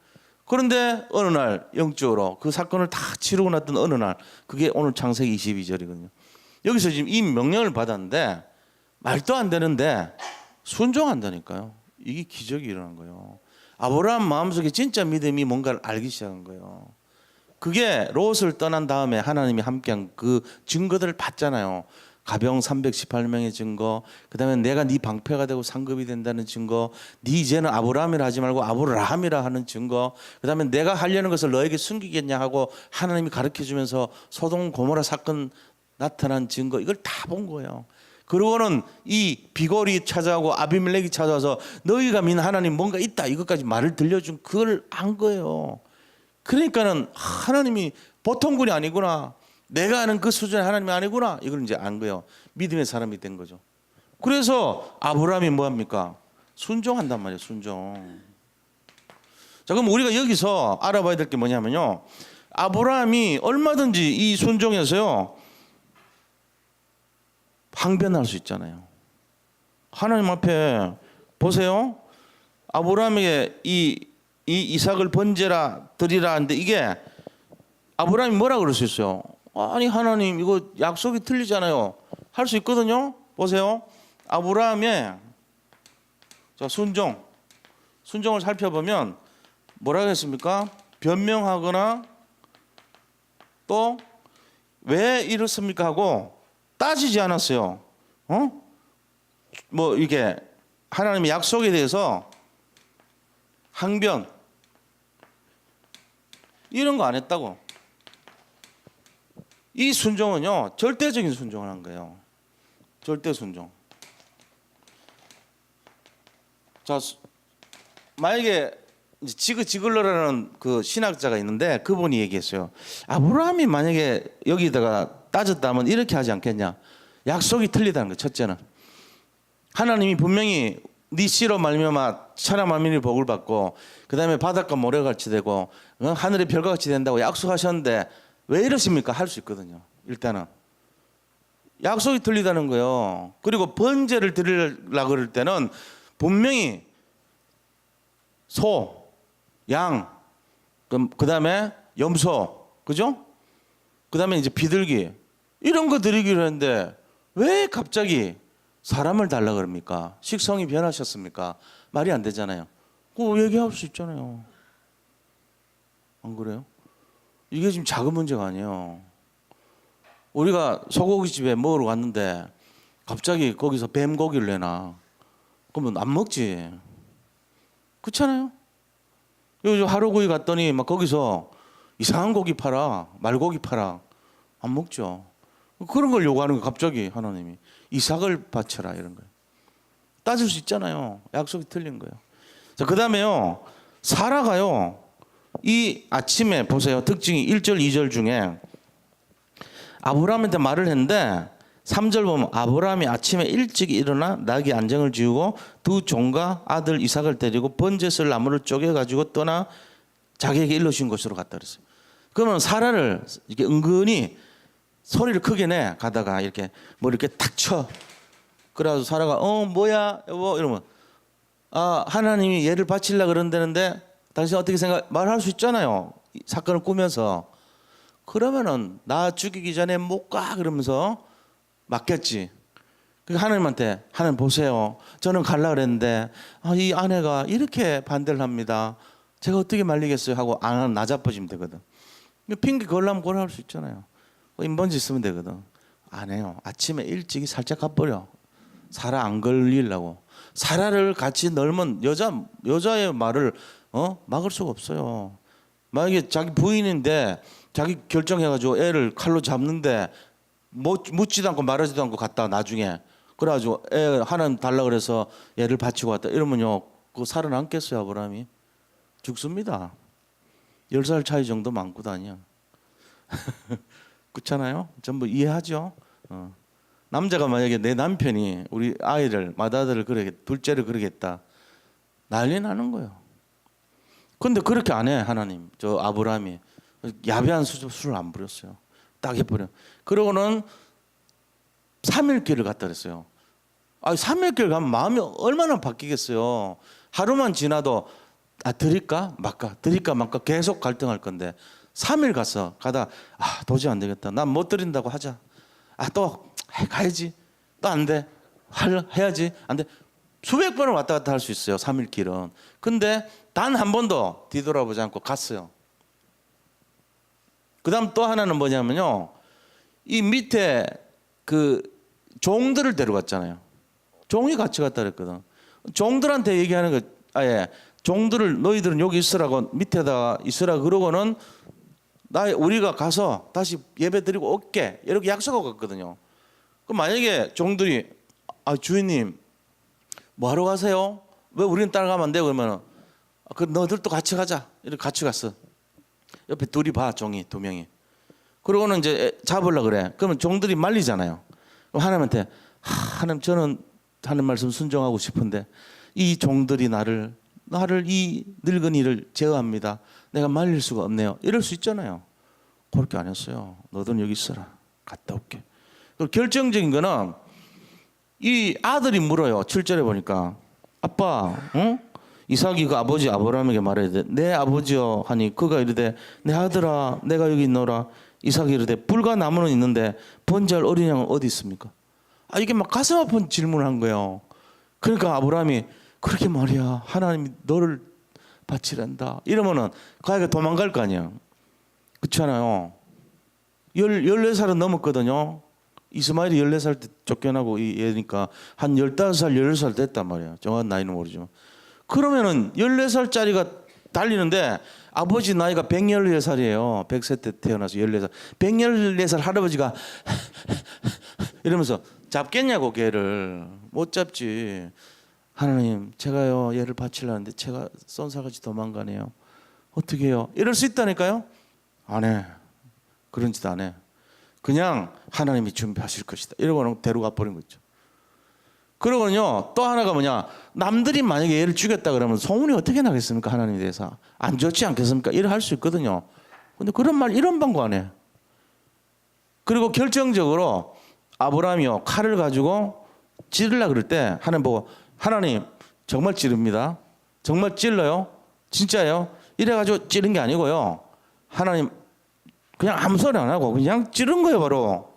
그런데 어느 날 영적으로 그 사건을 다 치르고 났던 어느 날 그게 오늘 창세기 22절이거든요. 여기서 지금 이 명령을 받았는데 말도 안 되는데 순종한다니까요. 이게 기적이 일어난 거예요. 아브라함 마음속에 진짜 믿음이 뭔가를 알기 시작한 거예요. 그게 롯을 떠난 다음에 하나님이 함께한 그 증거들을 봤잖아요. 가병 318명의 증거, 그다음에 내가 네 방패가 되고 상급이 된다는 증거, 네 이제는 아브라함이라 하지 말고 아브라함이라 하는 증거, 그다음에 내가 하려는 것을 너에게 숨기겠냐 하고 하나님이 가르쳐주면서 소돔 고모라 사건 나타난 증거 이걸 다 본 거예요. 그러고는 이 비골이 찾아오고 아비멜렉이 찾아와서 너희가 믿는 하나님 뭔가 있다 이것까지 말을 들려준 그걸 안 거예요. 그러니까는 하나님이 보통 분이 아니구나. 내가 아는 그 수준의 하나님이 아니구나. 이걸 이제 안 거예요. 믿음의 사람이 된 거죠. 그래서 아브라함이 뭐합니까? 순종한단 말이에요. 순종. 자, 그럼 우리가 여기서 알아봐야 될 게 뭐냐면요. 아브라함이 얼마든지 이 순종에서요 항변할 수 있잖아요. 하나님 앞에 보세요. 아브라함에게 이 이삭을 번제라 드리라 하는데 이게 아브라함이 뭐라 그럴 수 있어요? 아니 하나님 이거 약속이 틀리잖아요. 할 수 있거든요. 보세요. 아브라함의 자 순종을 살펴보면 뭐라고 했습니까? 변명하거나 또 왜 이렇습니까 하고 따지지 않았어요. 뭐 이게 하나님의 약속에 대해서 항변 이런 거 안 했다고. 이 순종은요 절대적인 순종을 한 거예요. 절대 순종. 자, 만약에 지글러라는 그 신학자가 있는데 그분이 얘기했어요. 아브라함이 만약에 여기다가 따졌다면 이렇게 하지 않겠냐. 약속이 틀리다는 거. 첫째는 하나님이 분명히 네 씨로 말미암아 천하 만민이 복을 받고 그 다음에 바닷가 모래같이 되고 하늘의 별과 같이 된다고 약속하셨는데 왜 이러십니까? 할 수 있거든요. 일단은 약속이 틀리다는 거예요. 그리고 번제를 드리려고 그럴 때는 분명히 소, 양, 그 다음에 염소, 그죠? 그 다음에 이제 비둘기 이런 거 드리기로 했는데 왜 갑자기 사람을 달라 그럽니까? 식성이 변하셨습니까? 말이 안 되잖아요. 그거 얘기할 수 있잖아요. 안 그래요? 이게 지금 작은 문제가 아니에요. 우리가 소고기집에 먹으러 갔는데 갑자기 거기서 뱀고기를 내놔. 그러면 안 먹지. 그렇잖아요. 요즘 하루구이 갔더니 막 거기서 이상한 고기 팔아. 말고기 팔아. 안 먹죠. 그런 걸 요구하는 거예요. 갑자기 하나님이. 이삭을 바쳐라 이런 거예요. 따질 수 있잖아요. 약속이 틀린 거예요. 자, 그 다음에요. 사라가요. 이 아침에 보세요. 특징이 1절 2절 중에 아브라함한테 말을 했는데 3절 보면 아브라함이 아침에 일찍 일어나 나귀 안장을 지우고 두 종과 아들 이삭을 데리고 번제쓸 나무를 쪼개가지고 떠나 자기에게 일러준 곳으로 갔다 그랬어요. 그러면 사라를 이렇게 은근히 소리를 크게 내 가다가 이렇게 뭐 이렇게 탁 쳐. 그래가지고 사라가 뭐야 여보 이러면 하나님이 얘를 바치려고 그런다는데 당신 어떻게 생각 말할 수 있잖아요. 사건을 꾸면서. 그러면은 나 죽이기 전에 못 가 그러면서 맡겼지. 하나님한테 하나님 보세요. 저는 갈라 그랬는데 이 아내가 이렇게 반대를 합니다. 제가 어떻게 말리겠어요 하고 안 하면 나 자빠지면 되거든. 핑계 걸려면 그걸 할 수 있잖아요. 인번지 쓰면 되거든. 안 해요. 아침에 일찍이 살짝 가버려. 사라 안 걸리려고. 사라를 같이 넓은 여자의 말을 막을 수가 없어요. 만약에 자기 부인인데 자기 결정해가지고 애를 칼로 잡는데 묻지도 않고 말하지도 않고 갔다 나중에 그래가지고 애 하나님 달라 그래서 얘를 바치고 왔다 이러면요 그거 살아남겠어요 아브라함이? 죽습니다. 10살 차이 정도 많고 다녀. 그렇잖아요. 전부 이해하죠. 남자가 만약에 내 남편이 우리 아이를 맏아들을 둘째를 그러겠다 난리 나는 거예요. 근데 그렇게 안 해 하나님. 저 아브라함이 야비한 술을 안 부렸어요. 딱 해버려. 그러고는 3일 길을 갔다 그랬어요. 3일 길 가면 마음이 얼마나 바뀌겠어요. 하루만 지나도 드릴까 말까 드릴까 말까 계속 갈등할 건데 3일 갔어. 가다 도저히 안 되겠다. 난 못 드린다고 하자. 또 가야지. 또 안 돼. 해야지. 안 돼. 수백 번을 왔다 갔다 할 수 있어요. 3일 길은. 근데 단 한 번도 뒤돌아보지 않고 갔어요. 그 다음 또 하나는 뭐냐면요. 이 밑에 그 종들을 데려갔잖아요. 종이 같이 갔다 그랬거든. 종들한테 얘기하는 거 종들을 너희들은 여기 있으라고 밑에다가 있으라 그러고는 우리가 가서 다시 예배 드리고 올게 이렇게 약속하고 갔거든요. 그럼 만약에 종들이 주인님 뭐 하러 가세요? 왜 우리는 따라가면 안 돼요? 그러면은 그 너희들도 같이 가자. 이렇게 같이 갔어. 옆에 둘이 봐, 종이 두 명이. 그러고는 이제 잡으려 그래. 그러면 종들이 말리잖아요. 그럼 하나님한테 하나님 저는 하는 말씀 순종하고 싶은데 이 종들이 나를 이 늙은이를 제어합니다. 내가 말릴 수가 없네요. 이럴 수 있잖아요. 그렇게 안 했어요. 너는 여기 있어라. 갔다 올게. 그리고 결정적인 거는 이 아들이 물어요. 7절에 보니까 아빠, 응? 이삭이 그 아버지 아브라함에게 말해야 돼. 내 아버지여 하니 그가 이르되 내 아들아 내가 여기 있노라. 이삭이 이르되 불과 나무는 있는데 번제할 어린 양은 어디 있습니까? 이게 막 가슴 아픈 질문을 한 거예요. 그러니까 아브라함이 그렇게 말이야 하나님이 너를 바치란다 이러면은 가야가 도망갈 거 아니야. 그렇잖아요. 14살은 넘었거든요. 이스마엘이 14살 때 쫓겨나고 얘니까 한 15살 16살 됐단 말이야. 정확한 나이는 모르지만 그러면은 14살짜리가 달리는데 아버지 나이가 114살이에요 100세 때 태어나서 14살 114살 할아버지가 이러면서 잡겠냐고 걔를. 못 잡지. 하나님 제가요 얘를 바치려는데 제가 쏜사같이 도망가네요. 어떻게 해요? 이럴 수 있다니까요. 안 해. 그런 짓 안 해. 그냥 하나님이 준비하실 것이다 이러고는 데려가 버린 거죠. 그러고는요 또 하나가 뭐냐, 남들이 만약에 얘를 죽였다 그러면 소문이 어떻게 나겠습니까? 하나님에 대해서 안 좋지 않겠습니까? 이래 할 수 있거든요. 근데 그런 말 이런 방법 안 해. 그리고 결정적으로 아브라함이요 칼을 가지고 찌르려 그럴 때 하나님 보고 하나님 정말 찌릅니다. 정말 찔러요? 진짜요? 이래가지고 찌른 게 아니고요. 하나님 그냥 아무 소리 안 하고 그냥 찌른 거예요. 바로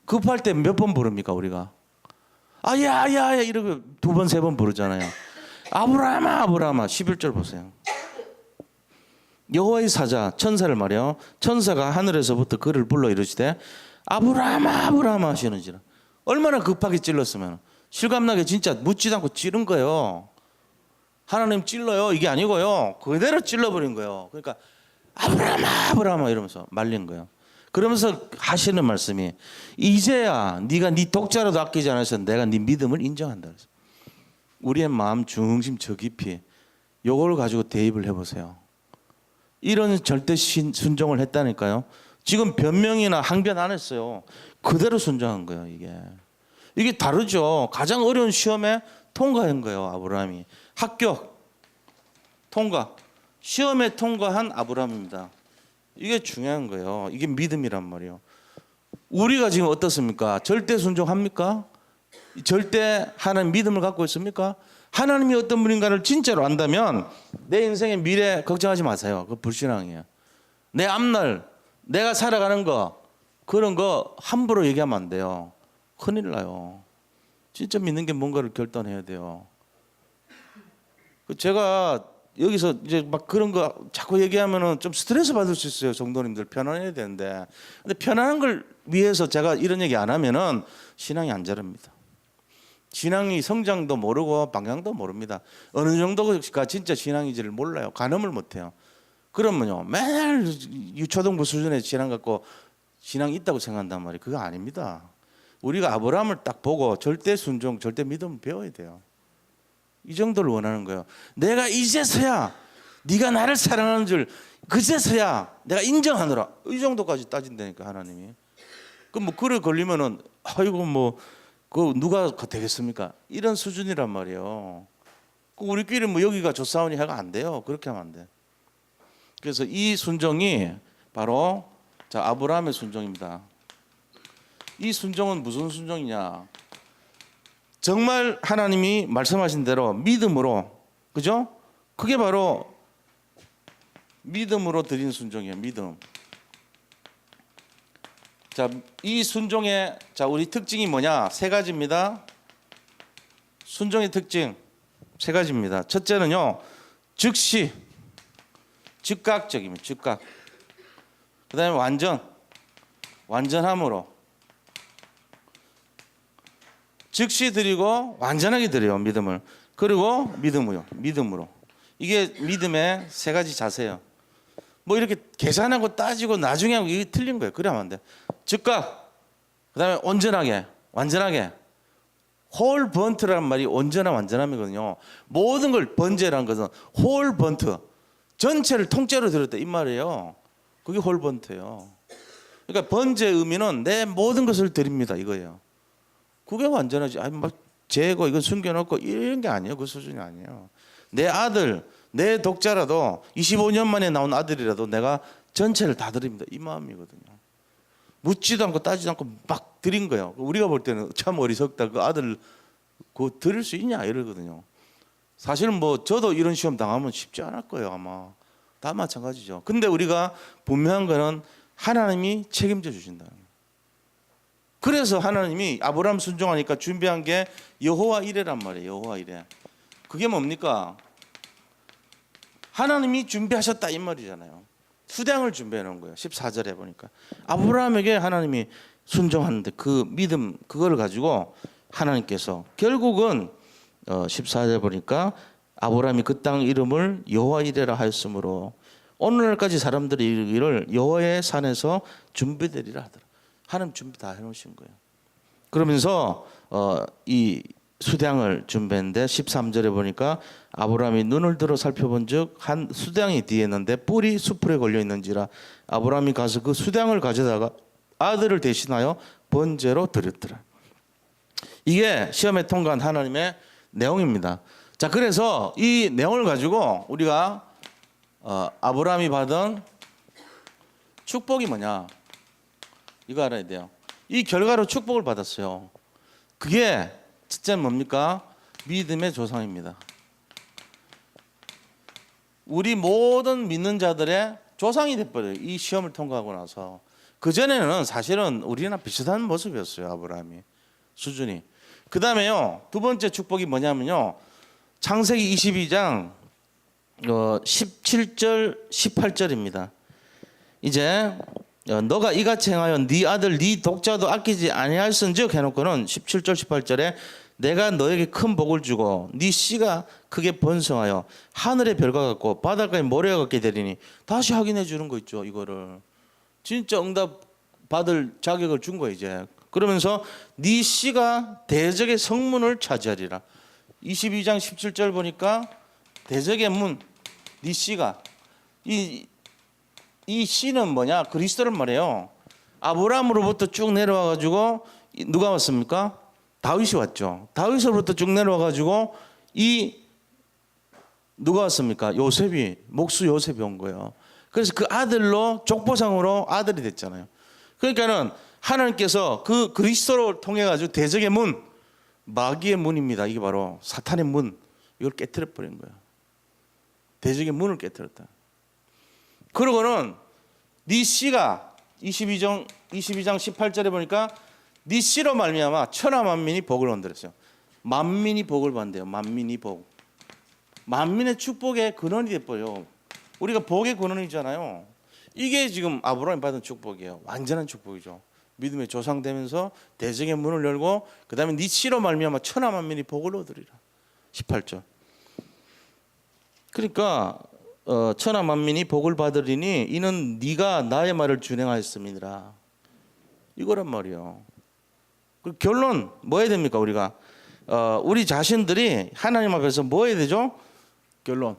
급할 때 몇 번 부릅니까 우리가? 야야야 이러고 2번 3번 부르잖아요. 아브라함아 아브라함아. 11절 보세요. 여호와의 사자 천사를 말이요 천사가 하늘에서부터 그를 불러 이르시되 아브라함아 아브라함아 하시는지라. 얼마나 급하게 찔렀으면 실감나게 진짜 묻지도 않고 찌른 거예요. 하나님 찔러요 이게 아니고요 그대로 찔러버린 거예요. 그러니까 아브라함아 아브라함아 이러면서 말린 거예요. 그러면서 하시는 말씀이 이제야 네가 네 독자라도 아끼지 않아서 내가 네 믿음을 인정한다. 우리의 마음 중심 저 깊이 요걸 가지고 대입을 해보세요. 이런 절대 순종을 했다니까요. 지금 변명이나 항변 안 했어요. 그대로 순종한 거예요. 이게 다르죠. 가장 어려운 시험에 통과한 거예요. 아브라함이 합격 통과 시험에 통과한 아브라함입니다. 이게 중요한 거예요. 이게 믿음이란 말이에요. 우리가 지금 어떻습니까? 절대 순종합니까? 절대 하나님 믿음을 갖고 있습니까? 하나님이 어떤 분인가를 진짜로 안다면 내 인생의 미래 걱정하지 마세요. 그거 불신앙이에요. 내 앞날 내가 살아가는 거 그런 거 함부로 얘기하면 안 돼요. 큰일 나요. 진짜 믿는 게 뭔가를 결단해야 돼요. 제가 여기서 이제 막 그런 거 자꾸 얘기하면은 좀 스트레스 받을 수 있어요. 성도님들 편안해야 되는데. 근데 편안한 걸 위해서 제가 이런 얘기 안 하면은 신앙이 안 자랍니다. 신앙이 성장도 모르고 방향도 모릅니다. 어느 정도가 진짜 신앙인지를 몰라요. 가늠을 못 해요. 그러면요 맨날 유초등부 수준의 신앙 갖고 신앙이 있다고 생각한단 말이에요. 그거 아닙니다. 우리가 아브라함을 딱 보고 절대 순종, 절대 믿음을 배워야 돼요. 이 정도를 원하는 거예요. 내가 이제서야 네가 나를 사랑하는 줄 그제서야 내가 인정하노라. 이 정도까지 따진다니까 하나님이. 그럼 뭐 그래 걸리면은 아이고 뭐 그 누가 되겠습니까? 이런 수준이란 말이에요. 그 우리끼리 뭐 여기가 좋사오니 해가 안 돼요. 그렇게 하면 안 돼. 그래서 이 순종이 바로 자 아브라함의 순종입니다. 이 순종은 무슨 순종이냐? 정말 하나님이 말씀하신 대로 믿음으로, 그죠? 그게 바로 믿음으로 드린 순종이에요. 믿음. 자, 이 순종의 우리 특징이 뭐냐? 3가지입니다. 순종의 특징 3가지입니다. 첫째는요, 즉시, 즉각적입니다. 즉각. 그다음에 완전함으로. 즉시 드리고 완전하게 드려요. 믿음을. 그리고 믿음으로. 이게 믿음의 3가지 자세예요. 뭐 이렇게 계산하고 따지고 나중에 하고 이게 틀린 거예요. 그러면 안 돼. 즉각, 그다음에 온전하게, 완전하게. 홀 번트라는 말이 온전한 완전함이거든요. 모든 걸 번제라는 것은 홀 번트, 전체를 통째로 들었다 이 말이에요. 그게 홀 번트예요. 그러니까 번제의 의미는 내 모든 것을 드립니다 이거예요. 그게 완전하지. 아니 막 재고 이거 숨겨놓고 이런 게 아니에요. 그 수준이 아니에요. 내 아들, 내 독자라도 25년 만에 나온 아들이라도 내가 전체를 다 드립니다 이 마음이거든요. 묻지도 않고 따지도 않고 막 드린 거예요. 우리가 볼 때는 참 어리석다. 그 아들 그거 드릴 수 있냐 이러거든요. 사실은 뭐 저도 이런 시험 당하면 쉽지 않을 거예요 아마. 다 마찬가지죠. 근데 우리가 분명한 거는 하나님이 책임져 주신다는 거예요. 그래서 하나님이 아브라함 순종하니까 준비한 게 여호와 이레란 말이에요. 여호와 이레. 그게 뭡니까? 하나님이 준비하셨다 이 말이잖아요. 수량을 준비해 놓은 거예요. 14절에 보니까 아브라함에게 하나님이 순종하는데 그 믿음 그걸 가지고 하나님께서 결국은 14절에 보니까 아브라함이 그 땅 이름을 여호와 이레라 하였으므로 오늘날까지 사람들이 이르기를 여호와의 산에서 준비되리라 하더라. 하나님 준비 다 해놓으신 거예요. 그러면서 이 수량을 준비했는데 13절에 보니까 아브라함이 눈을 들어 살펴본즉 한 수량이 뒤에 있는데 뿔이 수풀에 걸려 있는지라 아브라함이 가서 그 수량을 가져다가 아들을 대신하여 번제로 드렸더라. 이게 시험에 통과한 하나님의 내용입니다. 자, 그래서 이 내용을 가지고 우리가 아브라함이 받은 축복이 뭐냐 이거 알아야 돼요. 이 결과로 축복을 받았어요. 그게 첫째는 뭡니까? 믿음의 조상입니다. 우리 모든 믿는 자들의 조상이 돼버려요. 이 시험을 통과하고 나서. 그전에는 사실은 우리나 비슷한 모습이었어요. 아브라함이 수준이. 그 다음에요. 두 번째 축복이 뭐냐면요. 창세기 22장 17절 18절입니다. 이제 너가 이같이 행하여 네 아들 네 독자도 아끼지 아니할선즉 해놓고는 17절 18절에 내가 너에게 큰 복을 주고 네 씨가 크게 번성하여 하늘의 별과 같고 바닷가의 모래와 같게 되리니 다시 확인해 주는 거 있죠. 이거를 진짜 응답 받을 자격을 준 거예요. 이제 그러면서 네 씨가 대적의 성문을 차지하리라. 22장 17절 보니까 대적의 문, 네 씨가 이 씨는 뭐냐? 그리스도란 말이에요. 아브라함으로부터 쭉 내려와 가지고 누가 왔습니까? 다윗이 왔죠. 다윗으로부터 쭉 내려와 가지고 이 누가 왔습니까? 요셉이 목수 요셉이 온 거예요. 그래서 그 아들로 족보상으로 아들이 됐잖아요. 그러니까는 하나님께서 그 그리스도를 통해 가지고 대적의 문, 마귀의 문입니다. 이게 바로 사탄의 문, 이걸 깨뜨려 버린 거예요. 대적의 문을 깨뜨렸다. 그러고는 네 씨가 22장 18절에 보니까 네 씨로 말미암아 천하 만민이 복을 얻으랬어요. 만민이 복을 받는대요. 만민이 복. 만민의 축복의 근원이 돼버려요. 우리가 복의 근원이잖아요. 이게 지금 아브라함이 받은 축복이에요. 완전한 축복이죠. 믿음의 조상되면서 대적의 문을 열고 그 다음에 네 씨로 말미암아 천하 만민이 복을 얻으리라. 18절. 그러니까 천하 만민이 복을 받으리니 이는 네가 나의 말을 준행하였음이니라. 이거란 말이에요. 그 결론 뭐 해야 됩니까? 우리가 우리 자신들이 하나님 앞에서 뭐 해야 되죠? 결론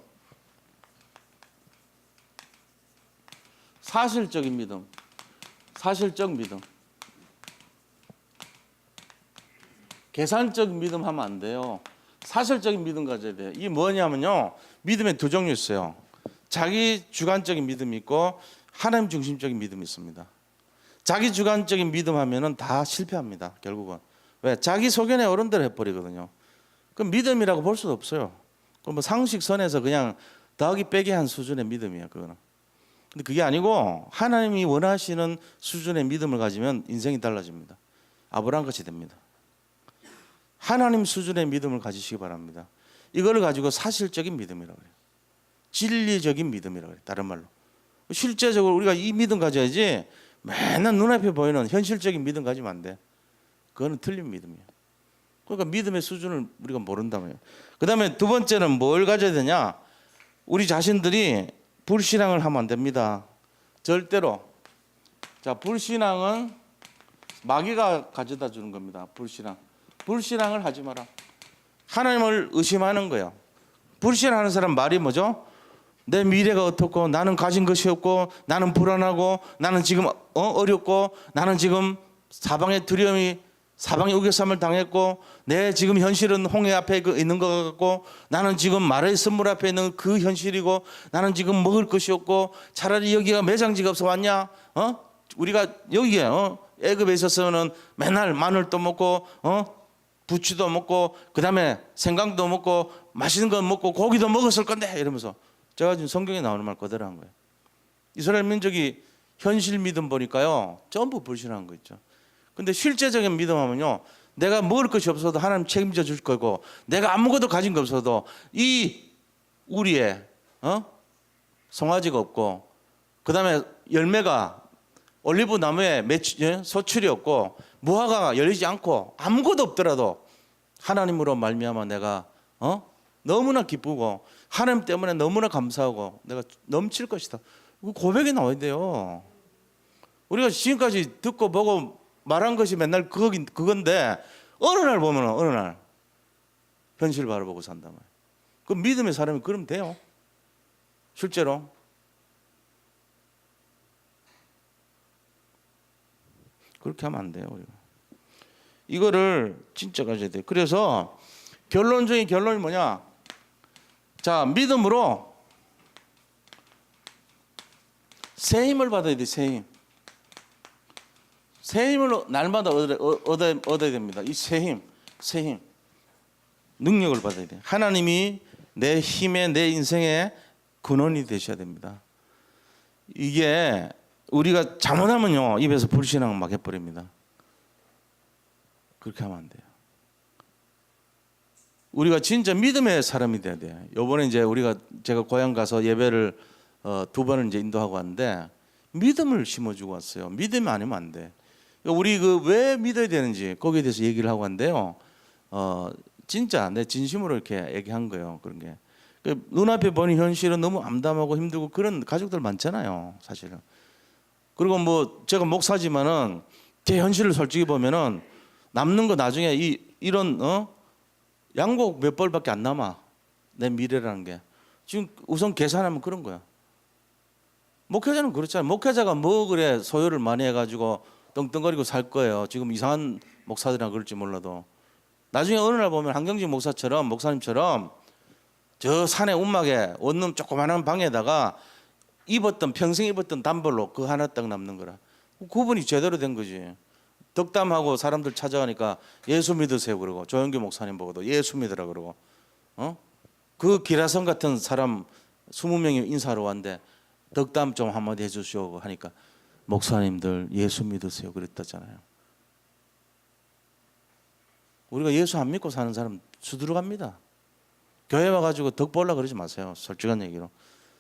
사실적인 믿음, 사실적 믿음. 계산적 믿음 하면 안 돼요. 사실적인 믿음 가져야 돼요. 이게 뭐냐면요, 믿음에 두 종류 있어요. 자기 주관적인 믿음이 있고 하나님 중심적인 믿음이 있습니다. 자기 주관적인 믿음 하면은 다 실패합니다. 결국은. 왜? 자기 소견에 어른대로 해버리거든요. 그럼 믿음이라고 볼 수도 없어요. 그럼 뭐 상식선에서 그냥 더하기 빼기 한 수준의 믿음이에요. 그거는. 근데 그게 아니고 하나님이 원하시는 수준의 믿음을 가지면 인생이 달라집니다. 아브라함 같이 됩니다. 하나님 수준의 믿음을 가지시기 바랍니다. 이거를 가지고 사실적인 믿음이라고 해요. 진리적인 믿음이라고 해요. 다른 말로. 실제적으로 우리가 이 믿음 가져야지 맨날 눈앞에 보이는 현실적인 믿음 가지면 안 돼. 그거는 틀린 믿음이에요. 그러니까 믿음의 수준을 우리가 모른다고요. 그 다음에 두 번째는 뭘 가져야 되냐? 우리 자신들이 불신앙을 하면 안 됩니다. 절대로. 자, 불신앙은 마귀가 가져다 주는 겁니다. 불신앙. 불신앙을 하지 마라. 하나님을 의심하는 거예요. 불신하는 사람 말이 뭐죠? 내 미래가 어떻고, 나는 가진 것이 없고, 나는 불안하고, 나는 지금 어렵고, 나는 지금 사방의 두려움이, 사방의 우겨쌈을 당했고, 내 지금 현실은 홍해 앞에 있는 것 같고, 나는 지금 말의 선물 앞에 있는 그 현실이고, 나는 지금 먹을 것이 없고, 차라리 여기가 매장지가 없어 왔냐? 우리가 여기에 애굽에 있어서는 맨날 마늘도 먹고 부추도 먹고 그다음에 생강도 먹고 맛있는 거 먹고 고기도 먹었을 건데 이러면서 제가 지금 성경에 나오는 말 그대로 한 거예요. 이스라엘 민족이 현실 믿음 보니까요 전부 불신한 거 있죠. 근데 실제적인 믿음 하면요 내가 먹을 것이 없어도 하나님 책임져 줄 거고 내가 아무것도 가진 거 없어도 이 우리에 송아지가 없고 그다음에 열매가 올리브 나무에 소출이 없고 무화과가 열리지 않고 아무것도 없더라도 하나님으로 말미암아 내가 너무나 기쁘고 하나님 때문에 너무나 감사하고 내가 넘칠 것이다. 고백이 나와야 돼요. 우리가 지금까지 듣고 보고 말한 것이 맨날 그건데 어느 날 보면 어느 날 현실 바라보고 산단 말이에요. 그 믿음의 사람이 그러면 돼요. 실제로. 그렇게 하면 안 돼요. 우리가. 이거를 진짜 가져야 돼요. 그래서 결론적인 결론이 뭐냐? 자, 믿음으로 새 힘을 받아야 돼. 새 힘. 새 힘을 날마다 얻어야 됩니다. 이 새 힘, 새 힘, 능력을 받아야 돼. 하나님이 내 힘의 내 인생의 근원이 되셔야 됩니다. 이게 우리가 잘못하면요 입에서 불신앙 막 해버립니다. 그렇게 하면 안 돼요. 우리가 진짜 믿음의 사람이 돼야 돼요. 요번에 이제 제가 고향 가서 예배를 2번을 이제 인도하고 왔는데 믿음을 심어주고 왔어요. 믿음이 아니면 안 돼. 우리 왜 믿어야 되는지 거기에 대해서 얘기를 하고 왔는데요. 진짜 내 진심으로 이렇게 얘기한 거예요. 그런 게 눈앞에 보는 현실은 너무 암담하고 힘들고 그런 가족들 많잖아요. 사실은. 그리고 뭐 제가 목사지만은 제 현실을 솔직히 보면은 남는 거 나중에 이런 양복 몇 벌밖에 안 남아. 내 미래라는 게 지금 우선 계산하면 그런 거야. 목회자는 그렇잖아요. 목회자가 뭐 그래 소요를 많이 해가지고 떵떵거리고 살 거예요. 지금 이상한 목사들이나 그럴지 몰라도 나중에 어느 날 보면 한경직 목사님처럼 저 산의 움막에 원룸 조그마한 방에다가 평생 입었던 단벌로 그 하나 딱 남는 거라. 구분이 제대로 된 거지. 덕담하고 사람들 찾아가니까 예수 믿으세요 그러고 조영규 목사님 보고도 예수 믿으라 그러고 그 기라성 같은 사람 20명이 인사하러 왔는데 덕담 좀 한마디 해주시오 하니까 목사님들 예수 믿으세요 그랬다잖아요. 우리가 예수 안 믿고 사는 사람 수두룩합니다. 교회 와가지고 덕 보려고 그러지 마세요. 솔직한 얘기로.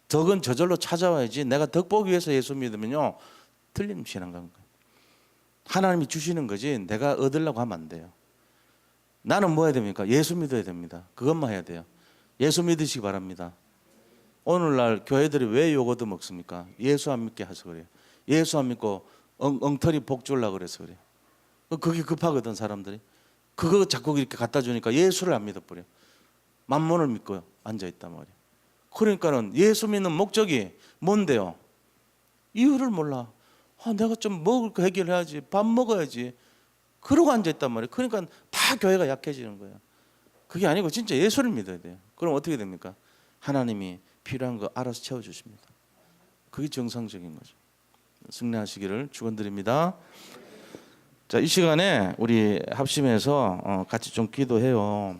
덕은 저절로 찾아와야지. 내가 덕 보기 위해서 예수 믿으면요 틀린 신앙관 거예요. 하나님이 주시는 거지 내가 얻으려고 하면 안 돼요. 나는 뭐 해야 됩니까? 예수 믿어야 됩니다. 그것만 해야 돼요. 예수 믿으시기 바랍니다. 오늘날 교회들이 왜 욕 얻어 먹습니까? 예수 안 믿게 해서 그래요. 예수 안 믿고 엉터리 복 주려고 그래서 그래요. 그게 급하거든 사람들이. 그거 자꾸 이렇게 갖다 주니까 예수를 안 믿어버려. 만몬을 믿고 앉아있단 말이에요. 그러니까는 예수 믿는 목적이 뭔데요? 이유를 몰라. 내가 좀 먹을 거 해결해야지. 밥 먹어야지. 그러고 앉아있단 말이에요. 그러니까 다 교회가 약해지는 거예요. 그게 아니고 진짜 예수를 믿어야 돼요. 그럼 어떻게 됩니까? 하나님이 필요한 거 알아서 채워주십니다. 그게 정상적인 거죠. 승리하시기를 축원드립니다. 자, 이 시간에 우리 합심해서 같이 좀 기도해요.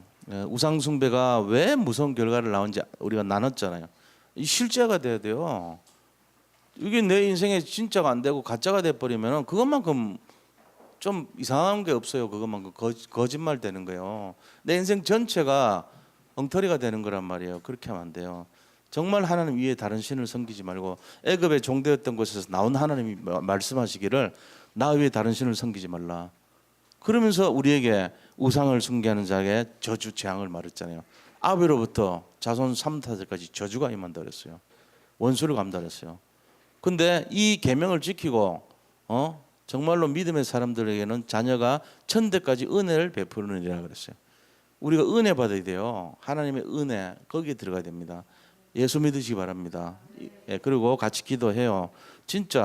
우상 숭배가 왜 무서운 결과를 낳은지 우리가 나눴잖아요. 이 실제가 돼야 돼요. 이게 내 인생에 진짜가 안 되고 가짜가 돼 버리면 그것만큼 좀 이상한 게 없어요. 그것만큼 거짓말 되는 거예요. 내 인생 전체가 엉터리가 되는 거란 말이에요. 그렇게 하면 안 돼요. 정말 하나님 위에 다른 신을 섬기지 말고 애굽의 종되었던 곳에서 나온 하나님이 말씀하시기를 나 위에 다른 신을 섬기지 말라. 그러면서 우리에게 우상을 숭배하는 자에게 저주 재앙을 말했잖아요. 아비로부터 자손 3타들까지 저주가 임한다 그랬어요. 원수를 감달했어요. 근데 이 계명을 지키고 정말로 믿음의 사람들에게는 자녀가 천대까지 은혜를 베푸느니라 그랬어요. 우리가 은혜 받아야 돼요. 하나님의 은혜 거기에 들어가야 됩니다. 예수 믿으시기 바랍니다. 예, 그리고 같이 기도해요. 진짜